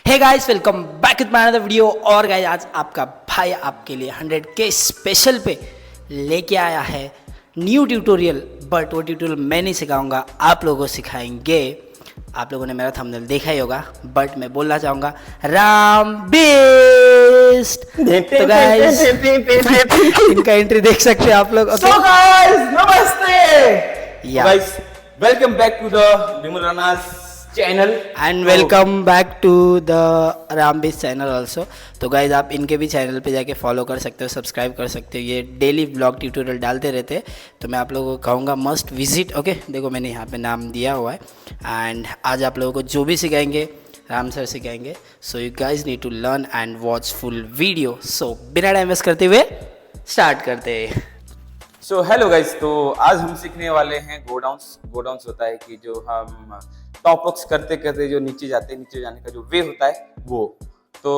Hey guys, welcome back with my another video. और guys, आज आपका भाई आपके लिए 100K स्पेशल पे लेके आया है न्यू ट्यूटोरियल। बट वो ट्यूटोरियल मैं नहीं सिखाऊंगा, आप लोगों को सिखाएंगे। आप लोगों ने मेरा थंबनेल देखा ही होगा, बट मैं बोलना चाहूँगा राम बेस्ट। तो गाइस इनका एंट्री देख सकते हैं आप लोग। So guys, नमस्ते। Guys, welcome back to the Vimal Rana's channel and welcome back to the Ram best channel also. तो गाइज, आप इनके भी चैनल पे जाके फॉलो कर सकते हो, सब्सक्राइब कर सकते हो। ये डेली ब्लॉग ट्यूटोरियल डालते रहते हैं, तो मैं आप लोगों को कहूँगा मस्ट विजिट। ओके, देखो मैंने यहाँ पे नाम दिया हुआ है। एंड आज आप लोगों को जो भी सिखाएंगे राम सर सिखाएंगे। So you guys need to learn and watch full video. सो बिना टाइम वेस्ट करते हुए स्टार्ट करते हैं। So hello guys, तो आज हम सीखने वाले हैं गोडाउन्स। गोडाउन्स होता है कि जो हम टॉपअप्स करते करते जो नीचे जाते हैं, नीचे जाने का जो वे होता है वो। तो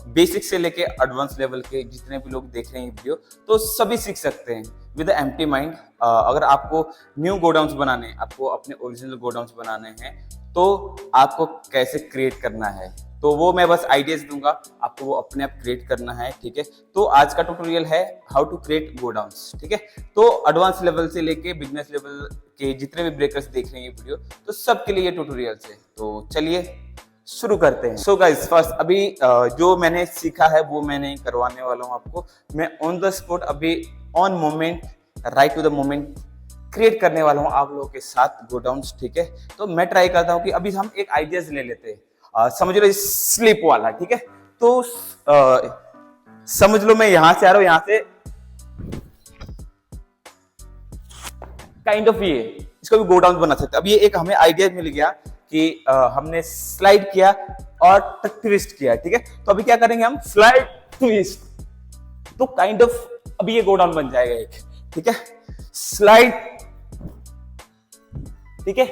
बेसिक से लेके एडवांस लेवल के जितने भी लोग देख रहे हैं वीडियो, तो सभी सीख सकते हैं विद एम्प्टी माइंड। अगर आपको न्यू गोडाउन्स बनाने, आपको अपने ओरिजिनल गोडाउन्स बनाने हैं, तो आपको कैसे क्रिएट करना है, तो वो मैं बस आइडियाज दूंगा, आपको वो अपने आप क्रिएट करना है। ठीक है, तो आज का ट्यूटोरियल है हाउ टू क्रिएट गोडाउन्स। ठीक है, तो एडवांस लेवल से लेके बिगनर्स लेवल के जितने भी ब्रेकर्स देख रहे हैं ये वीडियो, तो सबके लिए ये ट्यूटोरियल है। तो चलिए शुरू करते हैं। सो गाइस, फर्स्ट अभी जो मैंने सीखा है वो मैंने करवाने वाला हूँ आपको। मैं ऑन द स्पॉट, अभी on moment, right to the moment create करने वाला हूँ आप लोगों के साथ गोडाउन्स। ठीक है, तो मैं ट्राई करता हूँ कि अभी हम एक आइडियाज ले लेते हैं। समझ लो स्लिप वाला। ठीक है, तो समझ लो मैं यहां से आ रहा हूं, यहां से काइंड ऑफ ये इसको भी गो डाउन बना सकते हैं। अब ये एक हमें आइडिया मिल गया कि हमने स्लाइड किया और ट्विस्ट किया। ठीक है, तो अभी क्या करेंगे हम, स्लाइड ट्विस्ट, तो काइंड ऑफ अभी ये गो डाउन बन जाएगा एक। ठीक है, स्लाइड, ठीक है,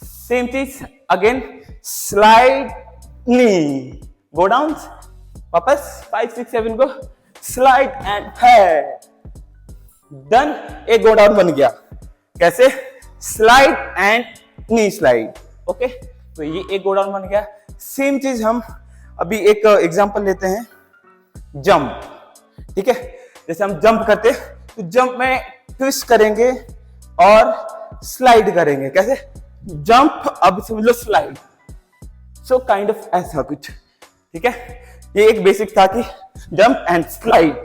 सेम चीज अगेन, स्लाइड नी, गो डाउन, वापस 5 6 7 को स्लाइड एंड है डन। एक गो डाउन बन गया। कैसे, slide and knee slide. Okay, तो ये एक गो डाउन बन गया। सेम चीज हम अभी एक एग्जांपल लेते हैं, जंप। ठीक है, जैसे हम जंप करते तो जंप में ट्विस्ट करेंगे और स्लाइड करेंगे। कैसे, जंप, अब समझ लो स्लाइड। सो काइंड ऑफ ऐसा कुछ। ठीक है, ये एक बेसिक था कि जंप एंड स्लाइड।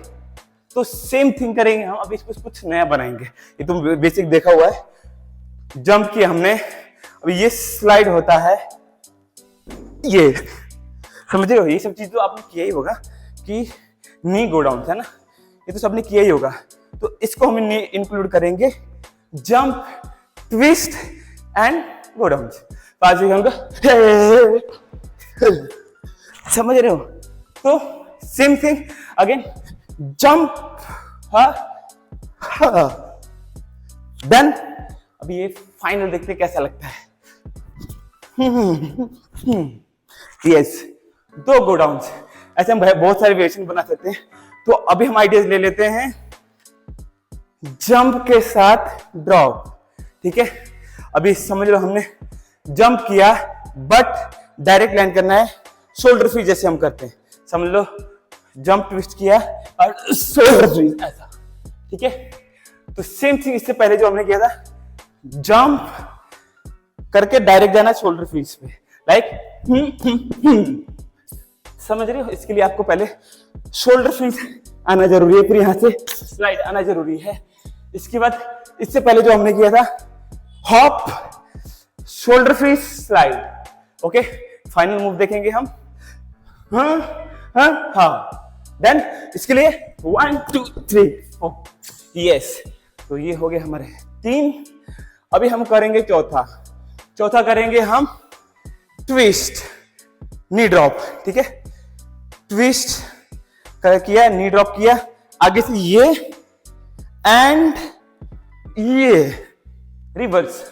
तो सेम थिंग करेंगे हम, अभी इसको कुछ नया बनाएंगे। ये तो बेसिक देखा हुआ है, जंप किया हमने, अभी ये स्लाइड होता है। ये समझ रहे हो, ये सब चीज तो आपने किया ही होगा कि नी गो डाउन है ना, ये तो सबने किया ही होगा। तो इसको हम इंक्लूड करेंगे, jump, twist and go down. समझ रहे हो, तो same thing again, jump, done. अभी ये फाइनल देखते कैसा लगता है। यस, दो गो डाउन। ऐसे हम बहुत सारे वेरिएशन बना सकते हैं। तो अभी हम आइडियाज ले लेते हैं, जंप के साथ ड्रॉप। ठीक है, अभी समझ लो हमने जंप किया बट डायरेक्ट लैंड करना है, शोल्डर फ्रीज जैसे हम करते हैं। समझ लो जंप ट्विस्ट किया और शोल्डर फ्रीज ऐसा। ठीक है, तो सेम थिंग इससे पहले जो हमने किया था, जंप करके डायरेक्ट जाना शोल्डर फ्रीज पे, लाइक समझ रहे हो। इसके लिए आपको पहले शोल्डर फ्रीज आना जरूरी है, फिर यहां से स्लाइड आना जरूरी है। इसके बाद इससे पहले जो हमने किया था, hop, shoulder freeze, slide. Okay, final move देखेंगे हम। देन इसके लिए 1 2 3 4। यस, तो ये हो गए हमारे 3। अभी हम करेंगे चौथा करेंगे हम ट्विस्ट, नी ड्रॉप। ठीक है, ट्विस्ट किया, नी ड्रॉप किया, आगे से ये एंड ये रिवर्स।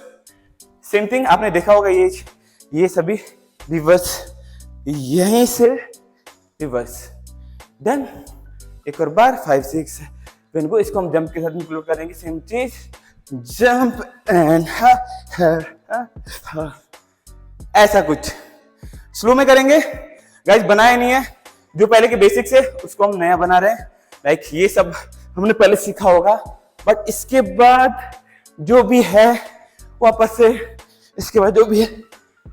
सेम थिंग आपने देखा होगा, ये सभी रिवर्स, यहीं से रिवर्स। देन एक और बार 5 6 7 को, इसको हम जंप के साथ इंक्लूड करेंगे। सेम चीज, जंप एंड ऐसा कुछ। स्लो में करेंगे गाइस, बनाया नहीं है, जो पहले के बेसिक्स है उसको हम नया बना रहे हैं। लाइक ये सब हमने पहले सीखा होगा, बट इसके बाद जो भी है वापस से, इसके बाद जो भी है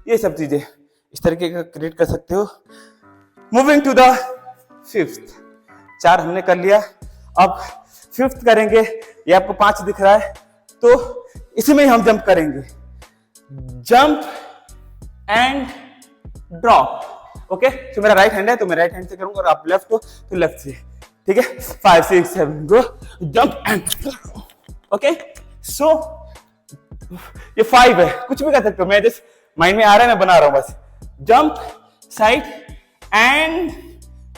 ये सब चीजें इस तरीके का क्रिएट कर सकते हो। मूविंग टू द फिफ्थ, 4 हमने कर लिया, अब फिफ्थ करेंगे। ये आपको 5 दिख रहा है, तो इसमें हम जंप करेंगे, जंप एंड ड्रॉप। ओके, तो मेरा राइट हैंड है तो मैं राइट हैंड से करूंगा, और आप लेफ्ट हो तो लेफ्ट से, ठीक है। 5 6 7 गो, जंप एंड, ओके। सो ये 5 है, कुछ भी कर सकते हो, मैं जस्ट माइंड में आ रहा है मैं बना रहा हूं बस। Jump, side and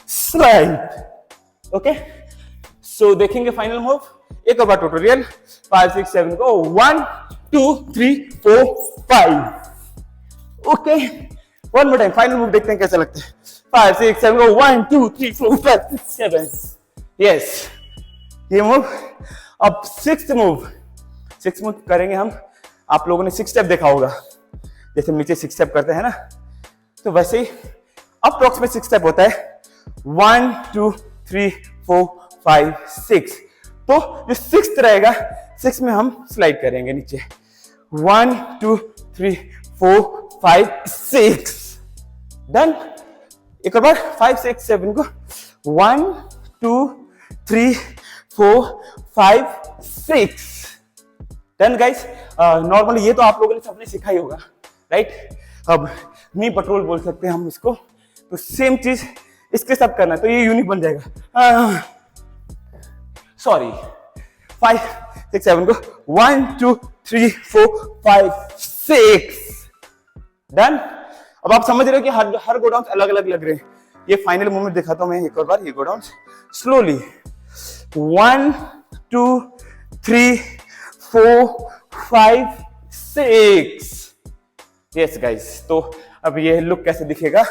slide. Okay, so देखेंगे फाइनल मूव एक और बार tutorial. 5 6 7 go, 1 2 3 4 5। Okay, one more time, final move देखते हैं कैसा लगता है। 5 6 7 गो, 1 2 3 4 5 6 7। यस, ये मूव। अब सिक्स्थ मूव करेंगे हम। आप लोगों ने 6 स्टेप देखा होगा, जैसे हम नीचे 6 स्टेप करते हैं ना, तो वैसे ही अप्रॉक्स में 6 स्टेप होता है। 1 2 3 4 5 6। तो जो 6th रहेगा, 6 में हम स्लाइड करेंगे नीचे। 1 2 3 4 5 6। डन। एक और बार 5 6 7 को, 1 2 3 4 5 6। Done guys. नॉर्मली ये तो आप लोगों ने सबने सीखा ही होगा, राइट। अब नी पेट्रोल बोल सकते हैं हम इसको, तो सेम चीज इसके साथ करना, तो ये यूनिक बन जाएगा। सॉरी, 5 6 7 को, 1 2 3 4 5 6। डन। अब आप समझ रहे हो कि हर गो डाउन अलग अलग लग रहे हैं। ये फाइनल मूवमेंट दिखाता हूं मैं एक और बार, ये go down slowly. 1 2 3 4 5 6। Yes guys, तो अब ये लुक कैसे दिखेगा।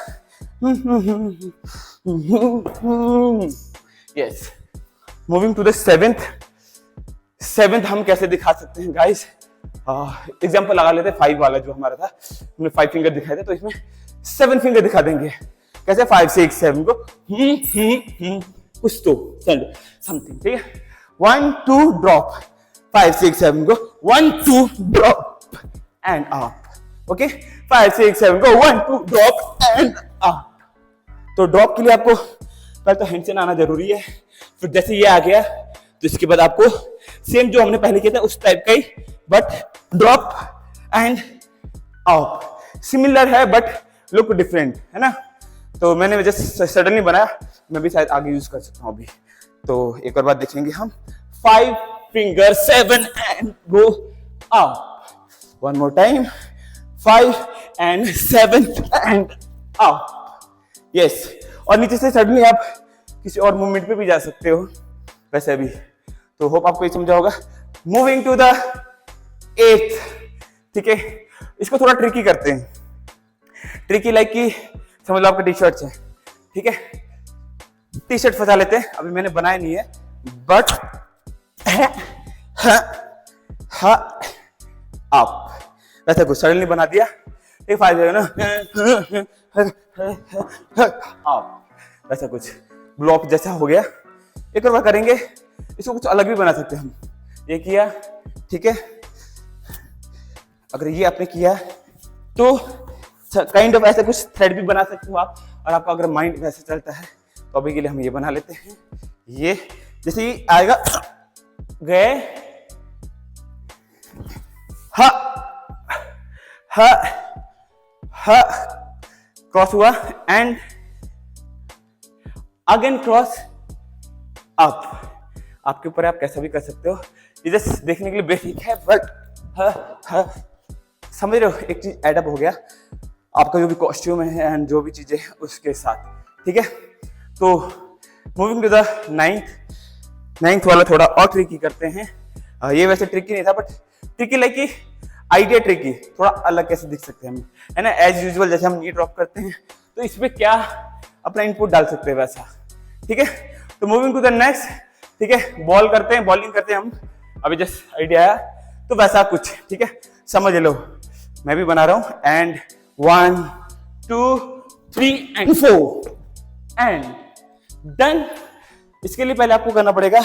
Yes, moving to the seventh हम कैसे दिखा सकते हैं गाइस। एग्जांपल लगा लेते हैं 5 वाला जो हमारा था, हमने 5 फिंगर दिखाए थे, तो इसमें 7 फिंगर दिखा देंगे। कैसे? 5 6 7 को कुछ तो समथिंग, ठीक है। 1 2 ड्रॉप, 5 6 7 को 1 2 ड्रॉप एंड अप। ओके, 5 6 7 को 1 2 ड्रॉप एंड अप। तो ड्रॉप के लिए आपको पहले तो हैंड से आना जरूरी है, फिर जैसे ये आ गया तो इसके बाद आपको सेम जो हमने पहले किया था उस टाइप का ही, but drop and up similar है बट लुक डिफरेंट है ना। तो मैंने जस्ट सडनली बनाया, मैं भी शायद आगे यूज कर सकता हूं अभी। तो एक और बात देखेंगे हम। 5 finger 7 and go up. One more time, 5 and 7 and up। Yes, और नीचे से सडनली आप किसी और मूवमेंट पे भी जा सकते हो वैसे भी। तो होप आपको ये समझा होगा। मूविंग टू द 8th, ठीक है। इसको थोड़ा ट्रिकी करते हैं। ट्रिकी लाइक कि समझ लो आपका टी शर्ट है, ठीक है। टी शर्ट फंसा लेते हैं, अभी मैंने बनाया नहीं है, बट अप वैसे कुछ सडनली बना दिया, एक फायदा है ना। अप वैसा कुछ ब्लॉक जैसा हो गया। एक और बार करेंगे, इसको कुछ अलग भी बना सकते हैं हम। ये किया, ठीक है। अगर ये आपने किया तो काइंड ऑफ ऐसा कुछ थ्रेड भी बना सकते हो आप, और आपका अगर माइंड वैसे चलता है तो अभी के लिए हम ये बना लेते हैं। ये जैसे ही आएगा, गए, हा हा हा, क्रॉस हुआ एंड अगेन क्रॉस अप। आपके ऊपर आप कैसा भी कर सकते हो, ये जस्ट देखने के लिए बेसिक है, बट समझ रहे हो, एक चीज एडअप हो गया आपका जो भी कॉस्ट्यूम है एंड जो भी चीजें उसके साथ, ठीक है। तो मूविंग टू द 9th वाला थोड़ा और ट्रिकी करते हैं। ये वैसे ट्रिकी नहीं था, बट ट्रिकी लाइक कि आइडिया ट्रिकी, थोड़ा अलग कैसे दिख सकते हैं हम, है ना। एज यूजुअल जैसे हम नी ड्रॉप करते हैं तो इसमें क्या अपना इनपुट डाल सकते हैं वैसा, ठीक है। तो मूविंग टू द नेक्स्ट, ठीक है। बॉल करते हैं, बॉलिंग करते हैं हम, अभी जस्ट आइडिया आया तो वैसा कुछ, ठीक है। समझ लो, मैं भी बना रहा हूं। And 1 2 3 and 4 and done. इसके लिए पहले आपको करना पड़ेगा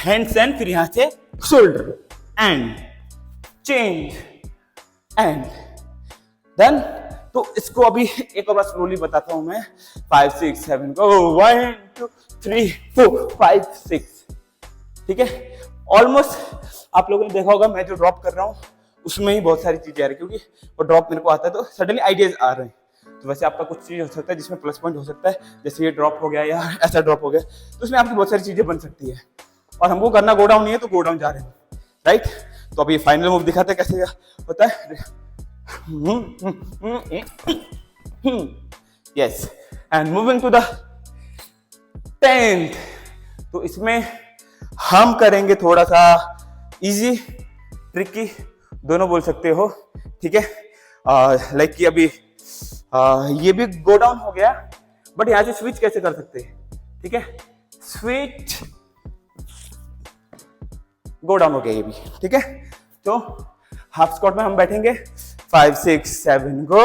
हैंड्स एंड फिर यहां से shoulder and change and done. तो इसको अभी एक और बार स्लोली बताता हूं मैं। 5 6 7 गो 1 2 3 4 5 6। ठीक है, ऑलमोस्ट आप लोगों ने देखा होगा मैं जो ड्रॉप कर रहा हूं उसमें ही बहुत सारी चीजें आ रही, क्योंकि वो ड्रॉप मेरे को आता है तो सडनली आइडियाज आ रहे हैं। तो वैसे आपका कुछ चीज हो सकता है जिसमें प्लस पॉइंट हो सकता है, जैसे ये ड्रॉप हो गया या ऐसा ड्रॉप हो गया, तो उसमें आपकी बहुत सारी चीजें बन सकती है। और हमको करना गो डाउन नहीं है तो गो डाउन जा रहे हैं, राइट। तो अभी फाइनल मूव दिखाते हैं कैसे होता है। Yes, and moving to the 10th। तो इसमें हम करेंगे थोड़ा सा इजी ट्रिकी, दोनों बोल सकते हो, ठीक है। लाइक कि अभी ये भी गो डाउन हो गया, बट यहां से स्विच कैसे कर सकते हैं, ठीक है। स्विच गो डाउन हो गया ये भी, ठीक है। तो हाफ स्क्वाट में हम बैठेंगे 5 6 7 गो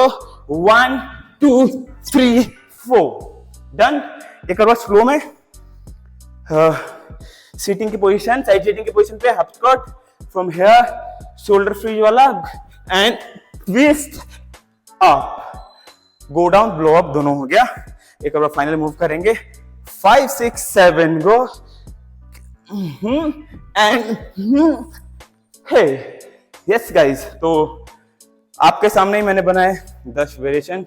1 2 3 4 डन। एक और स्लो में सीटिंग की पोजीशन, साइड सीटिंग की पोजीशन पे half squat from here, shoulder freeze वाला and twist up, go down, blow up, दोनों हो गया। एक और फाइनल मूव करेंगे 5 6 7 go and hey. Yes guys, तो आपके सामने ही मैंने बनाए 10 वेरिएशन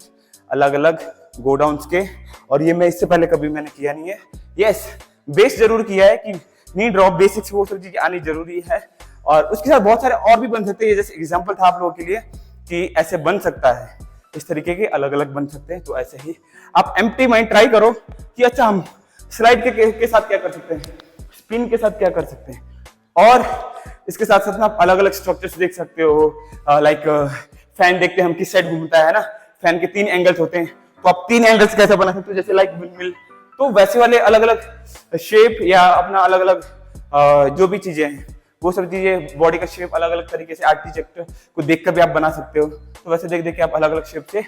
अलग अलग गो डाउन्स के, और ये मैं इससे पहले कभी मैंने किया नहीं है। यस, बेस जरूर किया है कि नी ड्रॉप, बेसिक्स वो सब चीजें आनी जरूरी है, और उसके साथ बहुत सारे और भी बन सकते हैं। जैसे एग्जांपल था आप लोगों के लिए कि ऐसे बन सकता है, इस तरीके के अलग अलग बन सकते हैं। तो ऐसे ही आप एम्प्टी माइंड ट्राई करो कि अच्छा हम स्लाइड के साथ क्या कर सकते हैं, स्पिन के साथ क्या कर सकते हैं, और इसके साथ साथ आप अलग अलग स्ट्रक्चर्स देख सकते हो। लाइक फैन देखते हैं हम किस साइड घूमता है ना, फैन के 3 एंगल्स होते हैं, तो आप 3 एंगल्स कैसे बना सकते हो, जैसे लाइक विंडमिल। तो वैसे वाले अलग अलग शेप या अपना अलग अलग जो भी चीजें हैं, वो सब चीजें, बॉडी का शेप अलग अलग तरीके से आर्किटेक्ट को देखकर भी आप बना सकते हो। तो वैसे देख देख के आप अलग अलग शेप से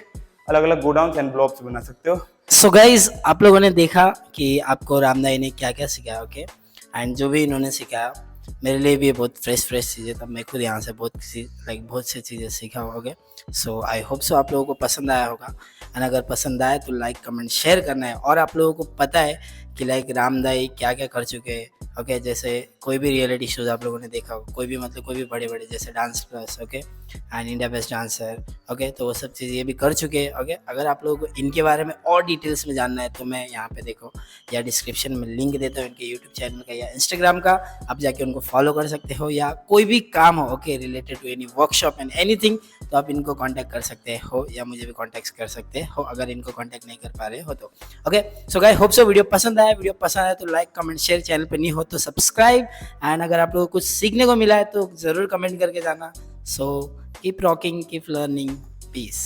अलग अलग गो डाउन एंड ब्लॉक्स बना सकते हो। सो गाइज, आप लोगों ने देखा कि आपको रामदाई ने क्या क्या सिखाया, ओके। एंड जो भी इन्होंने सिखाया मेरे लिए भी बहुत फ्रेश चीज़ें, तब मैं खुद यहाँ से बहुत सी चीज़ें सीखा, okay. So I hope so आप लोगों को पसंद आया होगा, एंड अगर पसंद आए तो लाइक कमेंट शेयर करना है। और आप लोगों को पता है कि लाइक रामदाई क्या क्या कर चुके हैं, ओके। जैसे कोई भी रियलिटी शोज आप लोगों ने देखा हो, कोई भी मतलब कोई भी बड़े जैसे dance plus, okay, and India best dancer, okay. तो वो सब चीज़ें ये भी कर चुके हैं, ओके। अगर आप लोगों को इनके बारे में और डिटेल्स में जानना है तो मैं यहाँ पे देखो या डिस्क्रिप्शन में लिंक देता हूँ इनके यूट्यूब चैनल का या इंस्टाग्राम का, आप जाके उनको फॉलो कर सकते हो। या कोई भी काम हो, okay, related to any workshop and anything, तो आप इनको कांटेक्ट कर सकते हो या मुझे भी कांटेक्ट कर सकते हो अगर इनको कांटेक्ट नहीं कर पा रहे हो तो, okay. So guys, hope so video पसंद आया तो लाइक कमेंट शेयर, चैनल पे नहीं हो तो सब्सक्राइब, एंड अगर आप लोगों को कुछ सीखने को मिला है तो ज़रूर कमेंट करके जाना। So keep rocking, keep learning, piece.